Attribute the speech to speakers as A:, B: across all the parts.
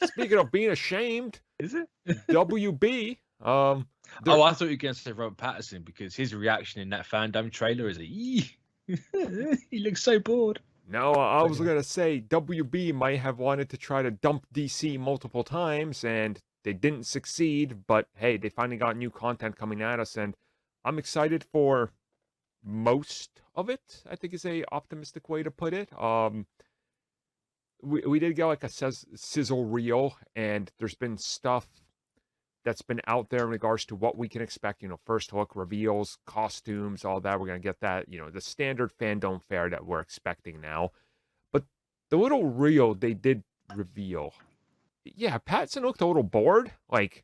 A: Speaking of being ashamed,
B: Is it?
A: WB.
B: Oh, I thought you were going to say Robert Pattinson because his reaction in that FanDome trailer is he looks so bored.
A: No, I was going to say WB might have wanted to try to dump DC multiple times and they didn't succeed, but hey, they finally got new content coming at us and I'm excited for most of it, I think is a optimistic way to put it. We did get like a sizzle reel and there's been stuff that's been out there in regards to what we can expect, first look reveals, costumes, all that. We're going to get that, the standard FanDome fare that we're expecting now. But the little reel they did reveal, yeah, Pattinson looked a little bored. Like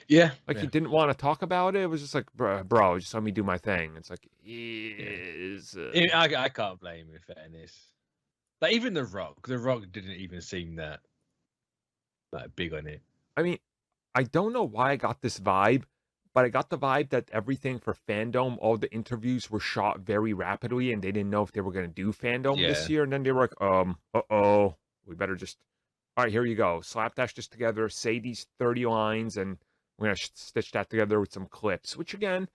A: he didn't want to talk about it. It was just like, bro, just let me do my thing. It's like,
B: I can't blame him in fairness. Like even The Rock didn't even seem that like big on it.
A: I mean, I don't know why I got this vibe, but I got the vibe that everything for FanDome, all the interviews were shot very rapidly and they didn't know if they were going to do FanDome this year. And then they were like, we better just, all right, here you go. Slapdash this together, say these 30 lines, and we're going to stitch that together with some clips, which again,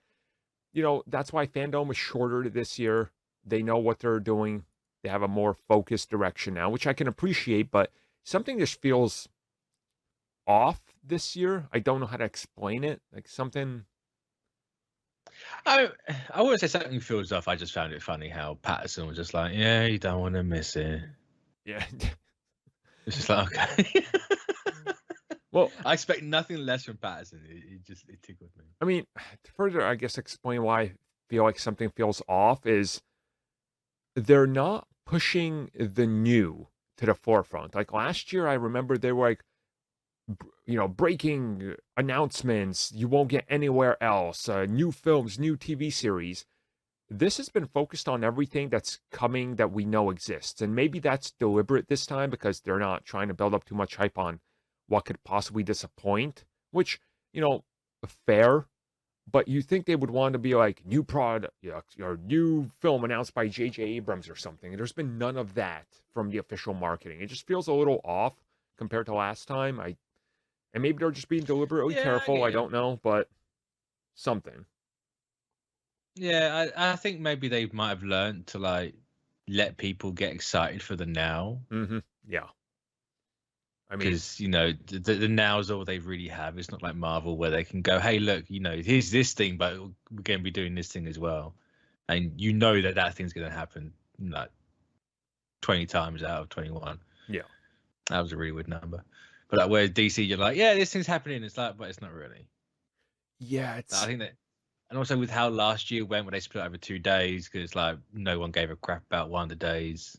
A: that's why FanDome is shorter this year. They know what they're doing. They have a more focused direction now, which I can appreciate, but something just feels off this year. I don't know how to explain it. Like something.
B: I wouldn't say something feels off. I just found it funny how Patterson was just like, yeah, you don't want to miss it.
A: Yeah.
B: It's just like, okay.
A: Well,
B: I expect nothing less from Patterson. It tickled me.
A: I mean, to further, I guess, explain why I feel like something feels off is they're not pushing the new to the forefront. Like last year, I remember they were like, breaking announcements you won't get anywhere else, new films, new TV series. This has been focused on everything that's coming that we know exists. And maybe that's deliberate this time because they're not trying to build up too much hype on what could possibly disappoint, which, fair. But you think they would want to be like new product, or new film announced by J.J. Abrams or something. And there's been none of that from the official marketing. It just feels a little off compared to last time. And maybe they're just being deliberately careful. I don't know, but something.
B: Yeah, I think maybe they might have learned to like let people get excited for the now.
A: Mm-hmm. Yeah. I mean,
B: because the now is all they really have. It's not like Marvel where they can go, hey, look, here's this thing, but we're going to be doing this thing as well, and that thing's going to happen like 20 times out of 21.
A: Yeah,
B: that was a really weird number. But like where DC, you're like, yeah, this thing's happening. It's like, but it's not really.
A: Yeah,
B: I think that, and also with how last year went, when they split over 2 days, because like no one gave a crap about one of the days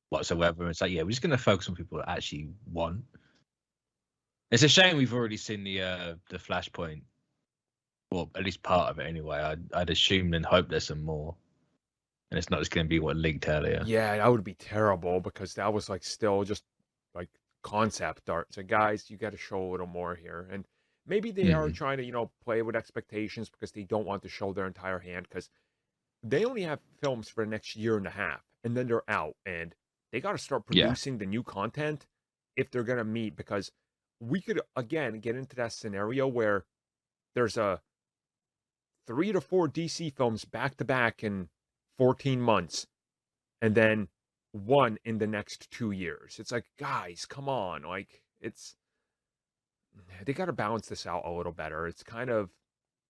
B: whatsoever. It's like, yeah, we're just going to focus on people that actually want. It's a shame we've already seen the Flashpoint, or at least part of it anyway. I'd assume and hope there's some more, and it's not just going to be what leaked earlier.
A: Yeah, that would be terrible because that was like still just like concept art. So guys, you got to show a little more here, and maybe they are trying to play with expectations because they don't want to show their entire hand because they only have films for the next year and a half, and then they're out, and they got to start producing the new content if they're going to meet, because we could again get into that scenario where there's a 3 to 4 DC films back to back in 14 months, and then one in the next 2 years. It's like, guys, come on. Like, they got to balance this out a little better. It's kind of,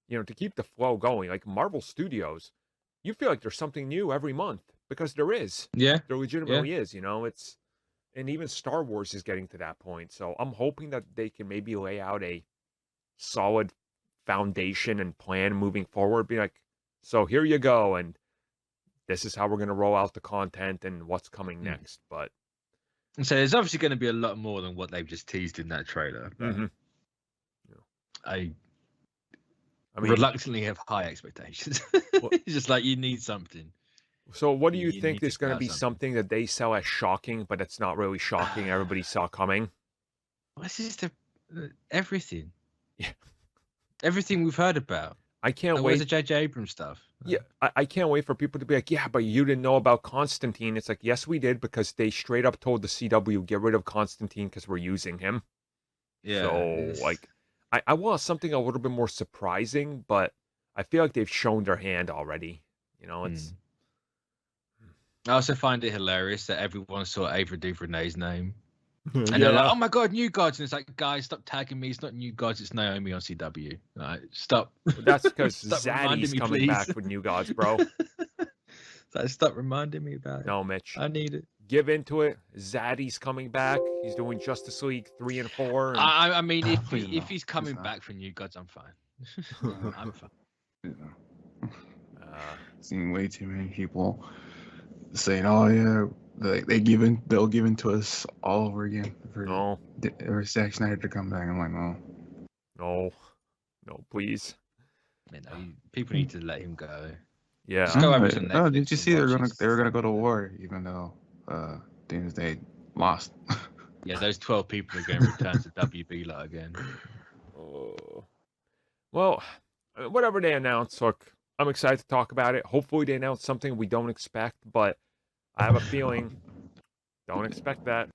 A: to keep the flow going. Like Marvel Studios, you feel like there's something new every month because there is.
B: Yeah.
A: There legitimately is, and even Star Wars is getting to that point. So I'm hoping that they can maybe lay out a solid foundation and plan moving forward. Be like, so here you go, and this is how we're going to roll out the content and what's coming next. But
B: so there's obviously going to be a lot more than what they've just teased in that trailer. I mean, reluctantly have high expectations. It's just like you need something.
A: So what do you think is going to be something that they sell as shocking, but it's not really shocking? Everybody saw coming.
B: This is everything. Yeah. Everything we've heard about.
A: I can't wait.
B: Where's the J.J. Abrams stuff?
A: Yeah, I can't wait for people to be like, yeah, but you didn't know about Constantine. It's like, yes, we did, because they straight up told the CW, get rid of Constantine because we're using him.
B: Yeah.
A: So, like, I want something a little bit more surprising, but I feel like they've shown their hand already. You know, it's.
B: I also find it hilarious that everyone saw Ava DuVernay's name. And
A: Yeah.
B: they're like, oh my God, New Gods. And it's like, guys, stop tagging me. It's not New Gods. It's Naomi on CW. Like, stop.
A: That's because
B: Stop reminding
A: Zaddy's
B: me,
A: coming
B: please.
A: back with New Gods, bro.
B: Like, stop reminding me about it.
A: No, Mitch.
B: I need it.
A: Give into it. Zaddy's coming back. He's doing Justice League 3 and 4. And...
B: I mean, if he's coming back for New Gods, I'm fine. I'm fine.
C: Seen way too many people saying, "Oh yeah, they'll give in to us all over again for Zack Snyder to come back." I'm like,
A: no, please.
B: People need to let him go.
A: Yeah.
B: Just go over to Netflix.
C: Did you see they were gonna go to war even though Doomsday lost?
B: Yeah, those 12 people are going to return to WB lot again.
A: Oh. Well, whatever they announce, look, I'm excited to talk about it. Hopefully they announce something we don't expect, but I have a feeling don't expect that.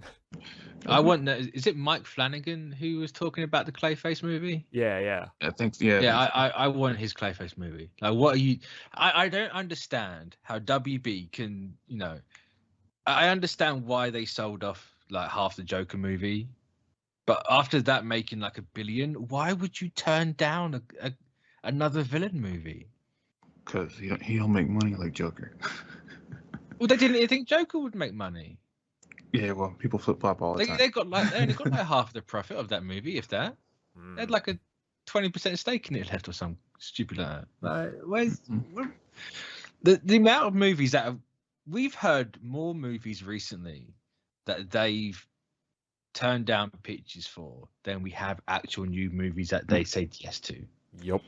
B: I want. Is it Mike Flanagan who was talking about the Clayface movie?
A: Yeah.
C: I think.
B: I want his Clayface movie. Like, what are you? I don't understand how WB can. You know, I understand why they sold off like half the Joker movie, but after that making like $1 billion, why would you turn down another villain movie?
C: Because he don't make money like Joker.
B: Well, they didn't think Joker would make money.
C: Yeah, well, people flip flop all the time.
B: They only got like half the profit of that movie, if that. They had like a 20% stake in it left or something stupid like that. Like, where's the amount of movies that we've heard more movies recently that they've turned down pitches for than we have actual new movies that they said yes to.
A: Yep.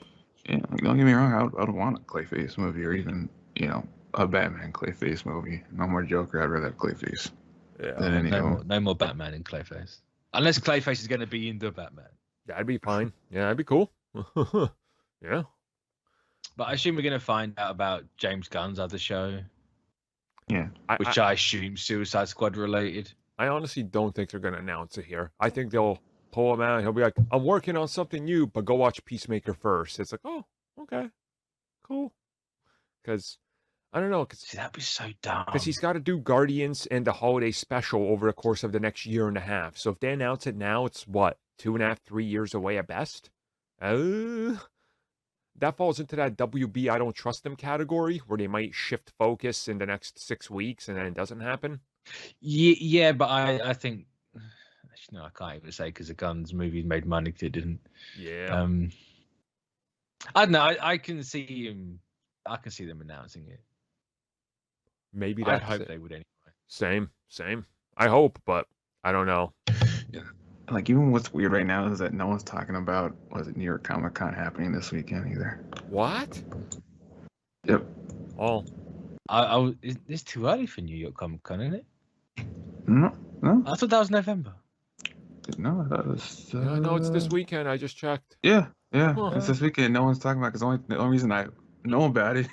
C: Yeah, don't get me wrong. I don't want a Clayface movie or even a Batman Clayface movie. No more Joker. I'd rather have Clayface.
A: Yeah.
B: No more Batman in Clayface. Unless Clayface is going to be in the Batman.
A: That'd be fine. Yeah, that'd be cool. Yeah.
B: But I assume we're going to find out about James Gunn's other show.
C: Yeah.
B: Which I assume Suicide Squad related.
A: I honestly don't think they're going to announce it here. I think they'll pull him out. He'll be like, I'm working on something new, but go watch Peacemaker first. It's like, oh, okay. Cool. Because, I don't know.
B: That'd be so dumb.
A: Because he's got to do Guardians and the holiday special over the course of the next year and a half. So if they announce it now, it's what? 2.5, 3 years away at best? That falls into that WB I don't trust them category where they might shift focus in the next 6 weeks and then it doesn't happen.
B: Yeah, but I think actually no, I can't even say because the Guns movie made money because it didn't.
A: Yeah.
B: I don't know. I can see him. I can see them announcing it.
A: Maybe
B: I hope they would anyway.
A: Same. I hope, but I don't know.
C: Yeah. Like, even what's weird right now is that no one's talking about New York Comic Con happening this weekend either.
A: What?
C: Yep.
A: Oh.
B: It's too early for New York Comic Con, isn't it?
C: No.
B: I thought that was November.
C: No, I thought it was.
A: No, it's this weekend. I just checked.
C: Yeah. It's this weekend. No one's talking about it because the only reason I know about it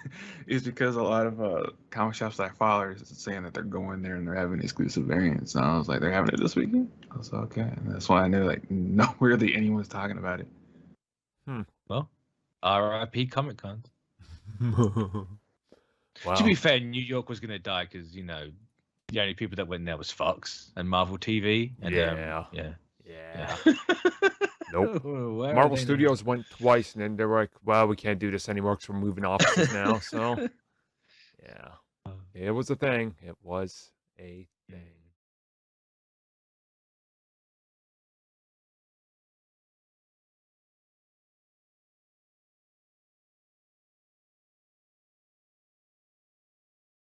C: is because a lot of comic shops that I follow are saying that they're going there and they're having exclusive variants. And I was like, they're having it this weekend? I was like, okay. And that's why I knew, like, nowhere that anyone's talking about it.
B: Well, RIP Comic Con.
A: Wow.
B: To be fair, New York was going to die because, the only people that went there was Fox and Marvel TV. And,
A: Yeah. Nope. Marvel Studios went twice, and then they were like, well, we can't do this anymore because we're moving offices now. So, yeah. It was a thing. It was a thing.